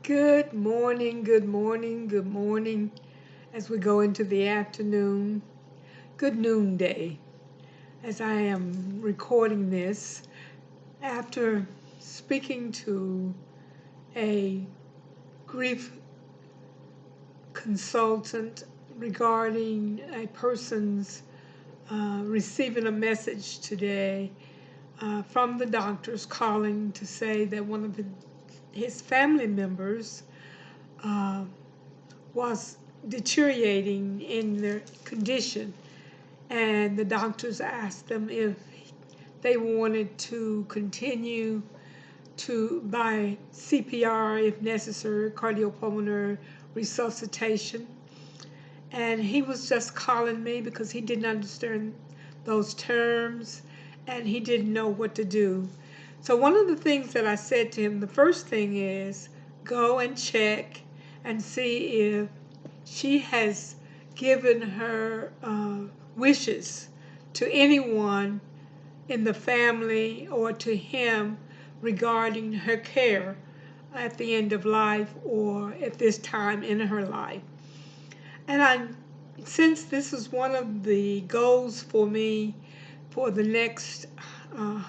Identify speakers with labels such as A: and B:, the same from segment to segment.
A: Good morning, good morning, good morning as we go into the afternoon. Good noonday as I am recording this after speaking to a grief consultant regarding a person's receiving a message today from the doctors calling to say that one of his family members uh, was deteriorating in their condition, and the doctors asked them if they wanted to continue to by CPR if necessary, cardiopulmonary resuscitation. And he was just calling me because he didn't understand those terms and he didn't know what to do. So one of the things that I said to him, the first thing is go and check and see if she has given her wishes to anyone in the family or to him regarding her care at the end of life or at this time in her life. And since this is one of the goals for me for the next uh,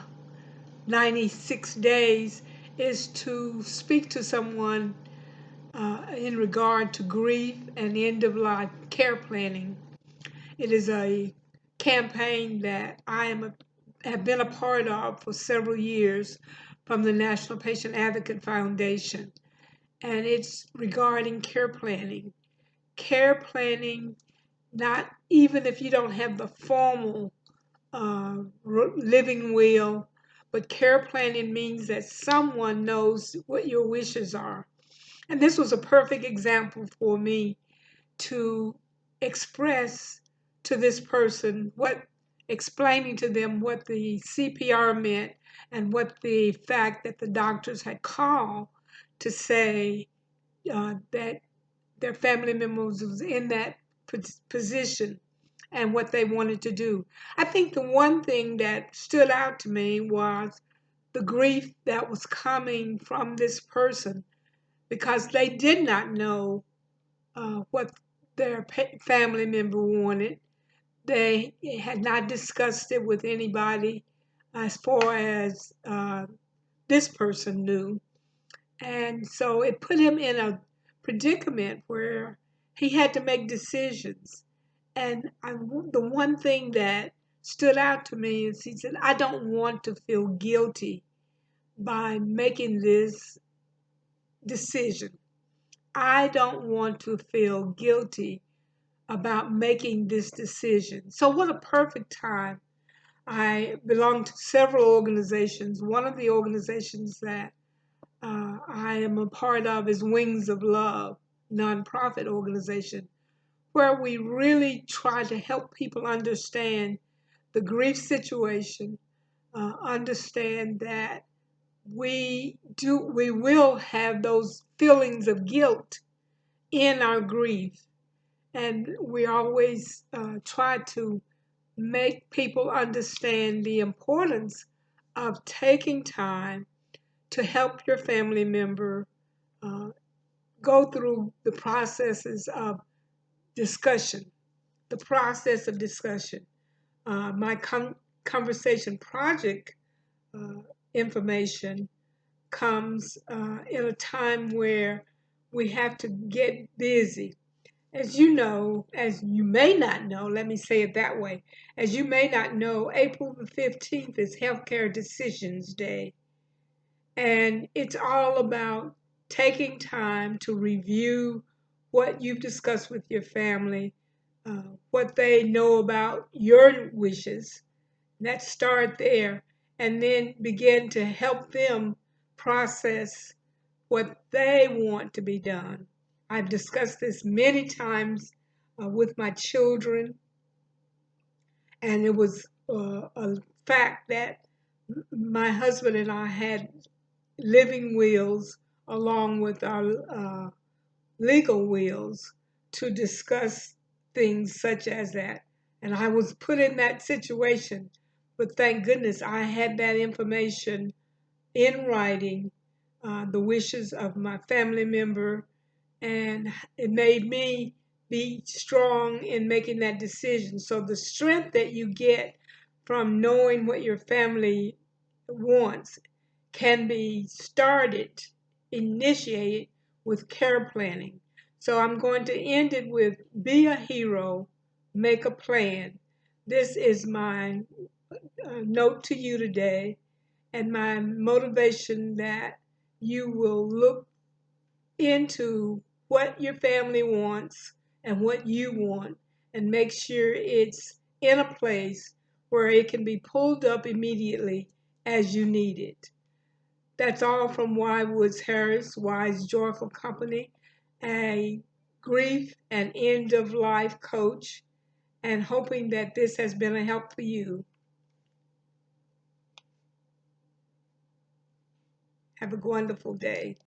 A: 96 days, is to speak to someone in regard to grief and end of life care planning. It is a campaign that have been a part of for several years from the National Patient Advocate Foundation, and it's regarding care planning. Care planning, not even if you don't have the formal living will, but care planning means that someone knows what your wishes are. And this was a perfect example for me to express to this person explaining to them what the CPR meant and what the fact that the doctors had called to say that their family members was in that position and what they wanted to do. I think the one thing that stood out to me was the grief that was coming from this person because they did not know what their family member wanted. They had not discussed it with anybody as far as this person knew. And so it put him in a predicament where he had to make decisions. And the one thing that stood out to me is he said, I don't want to feel guilty by making this decision. I don't want to feel guilty about making this decision. So, what a perfect time. I belong to several organizations. One of the organizations that I am a part of is Wings of Love, nonprofit organization, where we really try to help people understand the grief situation, understand that we will have those feelings of guilt in our grief, and we always try to make people understand the importance of taking time to help your family member uh, go through the processes of discussion, the process of discussion. My conversation project uh, information comes in a time where we have to get busy. As you know, as you may not know, let me say it that way. As you may not know, April the 15th is Healthcare Decisions Day. And it's all about taking time to review what you've discussed with your family, what they know about your wishes. Let's start there and then begin to help them process what they want to be done. I've discussed this many times with my children, and it was a fact that my husband and I had living wills along with our legal wills to discuss things such as that. And I was put in that situation, but thank goodness I had that information in writing the wishes of my family member, and it made me be strong in making that decision. So the strength that you get from knowing what your family wants can be started, initiated with care planning. So I'm going to end it with be a hero, make a plan. This is my note to you today, and my motivation that you will look into what your family wants and what you want, and make sure it's in a place where it can be pulled up immediately as you need it. That's all from Y Woods Harris, Y's Joyful Company, a grief and end of life coach, and hoping that this has been a help for you. Have a wonderful day.